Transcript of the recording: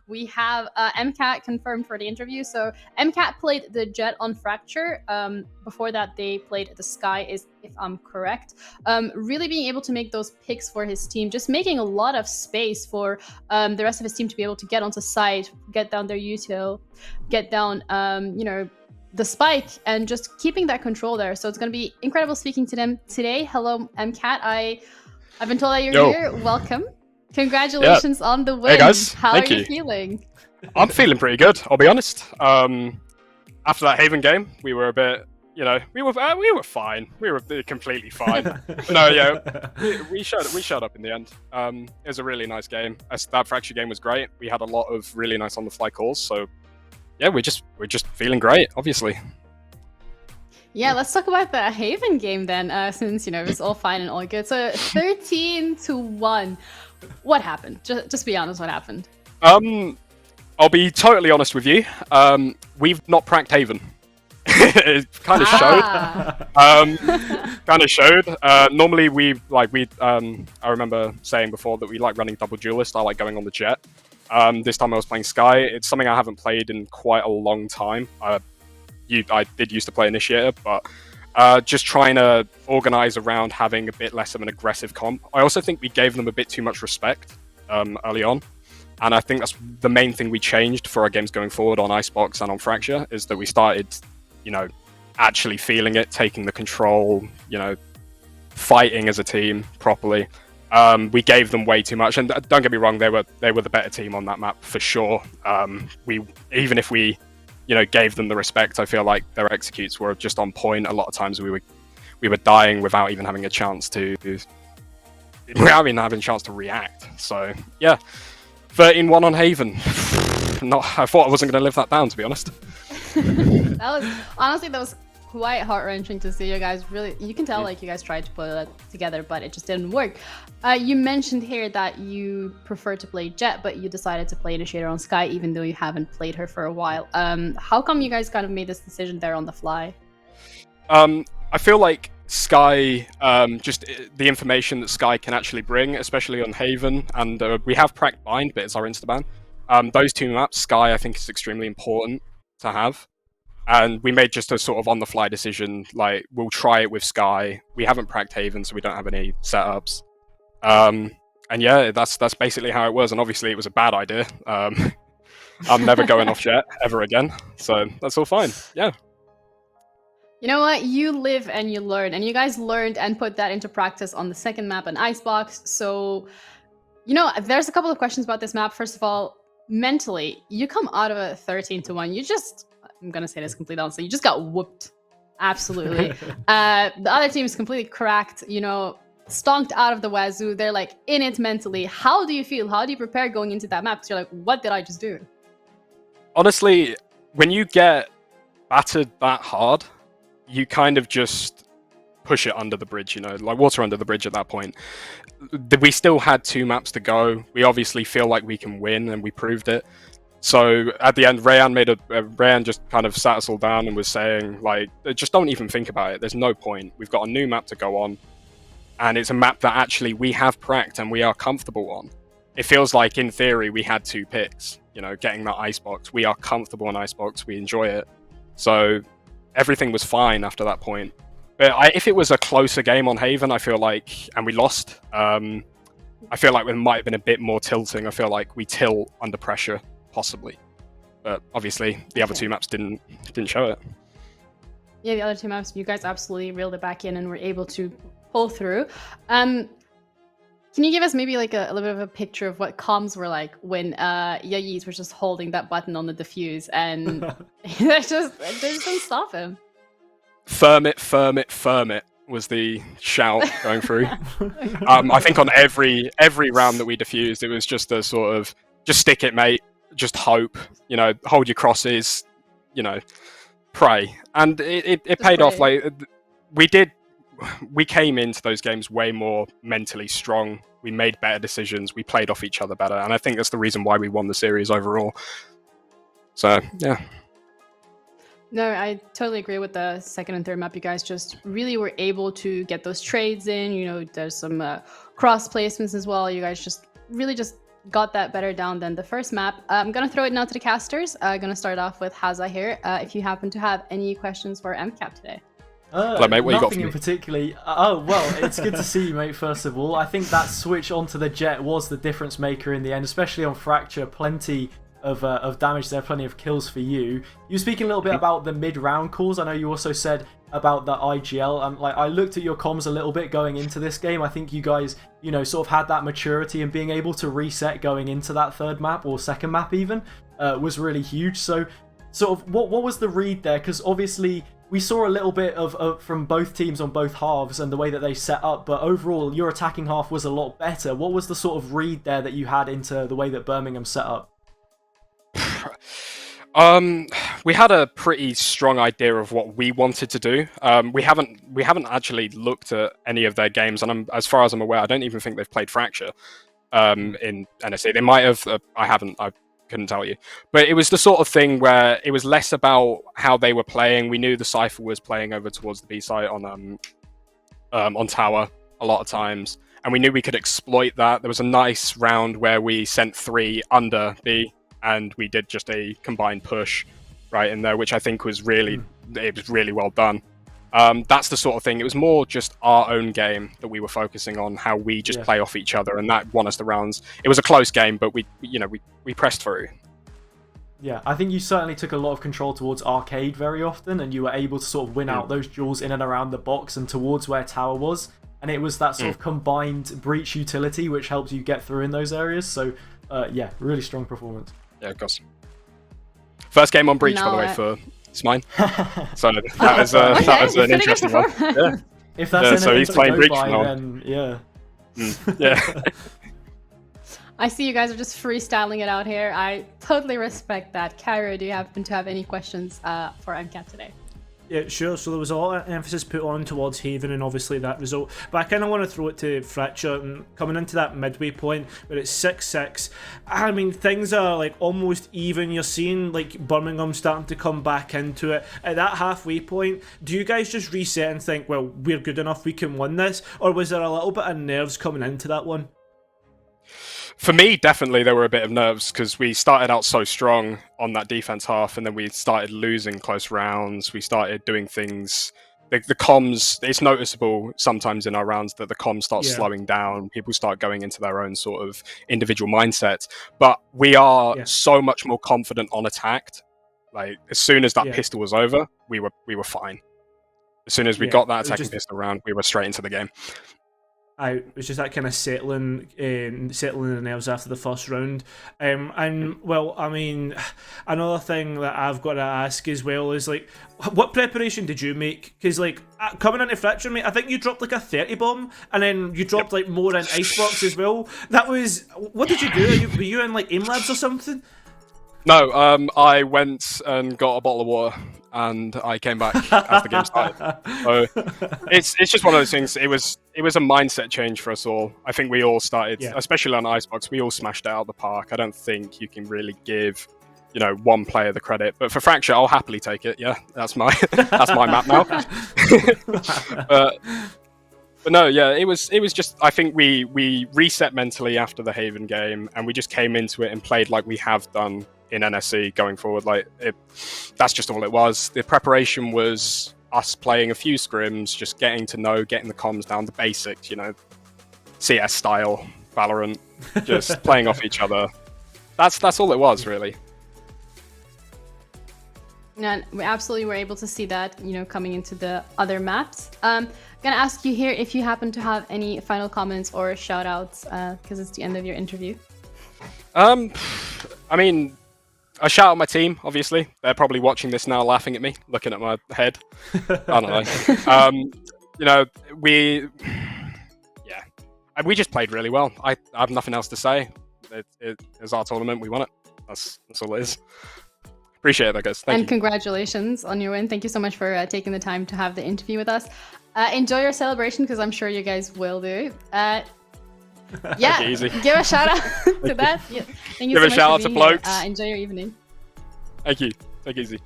we have MCAT confirmed for the interview. So MCAT played the Jet on Fracture. Before that, they played the Sky, if I'm correct. Really being able to make those picks for his team, just making a lot of space for the rest of his team to be able to get onto site, get down their util, get down, the spike, and just keeping that control there. So it's going to be incredible speaking to them today. Hello, MCAT. I've been told that you're here. Welcome. Congratulations on the win. Hey guys, how thank are you you feeling? I'm feeling pretty good, I'll be honest. After that Haven game, we were a bit, we were fine. We were completely fine. We showed up in the end. It was a really nice game. That Fracture game was great. We had a lot of really nice on-the-fly calls, so yeah, we're just feeling great, obviously. Yeah, let's talk about the Haven game then, since, it was all fine and all good. So 13-1. What happened? Just be honest, what happened? I'll be totally honest with you. We've not pranked Haven. It kind of showed. Normally I remember saying before that we like running double duelist. I like going on the Jet. This time I was playing Sky. It's something I haven't played in quite a long time. I did used to play Initiator, but just trying to organize around having a bit less of an aggressive comp. I also think we gave them a bit too much respect early on, and I think that's the main thing we changed for our games going forward on Icebox and on Fracture, is that we started, actually feeling it, taking the control, fighting as a team properly. We gave them way too much, and don't get me wrong, they were the better team on that map for sure. Even if we gave them the respect, I feel like their executes were just on point. A lot of times we were dying without even having a chance to react. So yeah, 13-1 on Haven. I thought I wasn't going to live that down, to be honest. that was quite heart-wrenching to see you guys. Really, you can tell you guys tried to put it together, but it just didn't work. You mentioned here that you prefer to play Jet, but you decided to play Initiator on Sky, even though you haven't played her for a while. How come you guys kind of made this decision there on the fly? I feel like Sky, just the information that Sky can actually bring, especially on Haven, and we have pracked Bind, but it's our Instaban. Those two maps, Sky, I think is extremely important to have. And we made just a sort of on-the-fly decision, like, we'll try it with Sky. We haven't pracked Haven, so we don't have any setups. And yeah, that's basically how it was. And obviously, it was a bad idea. I'm never going off Jet ever again. So that's all fine. Yeah. You know what? You live and you learn. And you guys learned and put that into practice on the second map on Icebox. So, there's a couple of questions about this map. First of all, mentally, you come out of a 13-1. I'm going to say this completely honestly. You just got whooped. Absolutely. The other team is completely cracked, stonked out of the wazoo. They're like in it mentally. How do you feel? How do you prepare going into that map? Because you're like, what did I just do? Honestly, when you get battered that hard, you kind of just push it under the bridge, like water under the bridge at that point. We still had 2 maps to go. We obviously feel like we can win, and we proved it. So at the end, Rayan just kind of sat us all down and was saying, like, just don't even think about it. There's no point. We've got a new map to go on, and it's a map that actually we have pracked and we are comfortable on. It feels like, in theory, we had 2 picks, getting that Icebox. We are comfortable on Icebox. We enjoy it. So everything was fine after that point. But if it was a closer game on Haven, I feel like, and we lost, I feel like there might have been a bit more tilting. I feel like we tilt under pressure. Possibly, but obviously the other 2 maps didn't show it. Yeah, the other 2 maps, you guys absolutely reeled it back in and were able to pull through. Can you give us maybe like a little bit of a picture of what comms were like when Yayis was just holding that button on the diffuse and they just didn't stop him? Firm it was the shout going through. I think on every round that we diffused, it was just a sort of just stick it, mate. Just hope, hold your crosses, pray. And it paid off. Like, we came into those games way more mentally strong. We made better decisions. We played off each other better. And I think that's the reason why we won the series overall. So, yeah. No, I totally agree with the second and third map. You guys just really were able to get those trades in. There's some cross placements as well. You guys just really just got that better down than the first map. I'm gonna throw it now to the casters. I'm gonna start off with Haza here. If you happen to have any questions for MCAP today. Hello, mate. What you got for Nothing me? in particularly. Oh, well, it's good to see you, mate, first of all. I think that switch onto the Jet was the difference maker in the end, especially on Fracture. Plenty of damage there, plenty of kills for you. You were speaking a little bit about the mid-round calls. I know you also said about the IGL. Like, I looked at your comms a little bit going into this game. I think you guys, you know, sort of had that maturity, and being able to reset going into that third map, or second map even, was really huge. So, sort of, what was the read there? Because obviously we saw a little bit of from both teams on both halves and the way that they set up, but overall your attacking half was a lot better. What was the sort of read there that you had into the way that Birmingham set up? We had a pretty strong idea of what we wanted to do. We haven't actually looked at any of their games, and as far as I'm aware, I don't even think they've played Fracture in NSE. They might have. I haven't. I couldn't tell you. But it was the sort of thing where it was less about how they were playing. We knew the Cypher was playing over towards the B site on tower a lot of times, and we knew we could exploit that. There was a nice round where we sent 3 under B, and we did just a combined push right in there, which I think was really well done. That's the sort of thing. It was more just our own game that we were focusing on, how we just play off each other, and that won us the rounds. It was a close game, but we pressed through. Yeah, I think you certainly took a lot of control towards arcade very often, and you were able to sort of win out those duels in and around the box and towards where tower was. And it was that sort of combined breach utility which helps you get through in those areas. So, yeah, really strong performance. Yeah, of course. First game on breach, by the way, for it's mine. So that was an interesting one. Yeah. If that's so he's playing breach by, now. then yeah. Yeah. I see you guys are just freestyling it out here. I totally respect that. Cairo, do you happen to have any questions for MCAT today? Yeah, sure. So there was a lot of emphasis put on towards Haven and obviously that result. But I kind of want to throw it to Fracture, and coming into that midway point where it's 6-6. I mean, things are like almost even. You're seeing like Birmingham starting to come back into it. At that halfway point, do you guys just reset and think, well, we're good enough, we can win this? Or was there a little bit of nerves coming into that one? For me, definitely there were a bit of nerves because we started out so strong on that defense half, and then we started losing close rounds. We started doing things. The comms, it's noticeable sometimes in our rounds that the comms start slowing down. People start going into their own sort of individual mindset. But we are so much more confident on attack. Like as soon as that pistol was over, we were fine. As soon as we got that attacking pistol round, we were straight into the game. It was just that kind of settling the nerves after the first round. And, well, I mean, another thing that I've got to ask as well is, like, what preparation did you make? Because, like, coming into Fracture, mate, I think you dropped, like, a 30 bomb, and then you dropped, like, more in Icebox as well. That was... What did you do? Were you in, like, aim labs or something? No, I went and got a bottle of water, and I came back as the game started. So it's just one of those things. It was a mindset change for us all. I think we all started, especially on Icebox, we all smashed it out of the park. I don't think you can really give, one player the credit. But for Fracture, I'll happily take it. Yeah, that's my map now. But no, yeah, it was just, I think we reset mentally after the Haven game, and we just came into it and played like we have done in NSE going forward. Like that's just all it was. The preparation was us playing a few scrims, just getting to know, getting the comms down, the basics, CS style, Valorant, just playing off each other. That's all it was, really. And we absolutely were able to see that, coming into the other maps. I'm gonna ask you here if you happen to have any final comments or shout outs, because it's the end of your interview. I mean, I shout out my team, obviously. They're probably watching this now, laughing at me, looking at my head. I don't know. We just played really well. I have nothing else to say. It was our tournament. We won it. That's all it is. Appreciate it, guys. Thank you. Congratulations on your win. Thank you so much for taking the time to have the interview with us. Enjoy your celebration, because I'm sure you guys will do. Yeah, give a shout out to that. Yeah. Thank you give so a shout out to blokes. Enjoy your evening. Thank you. Take it easy.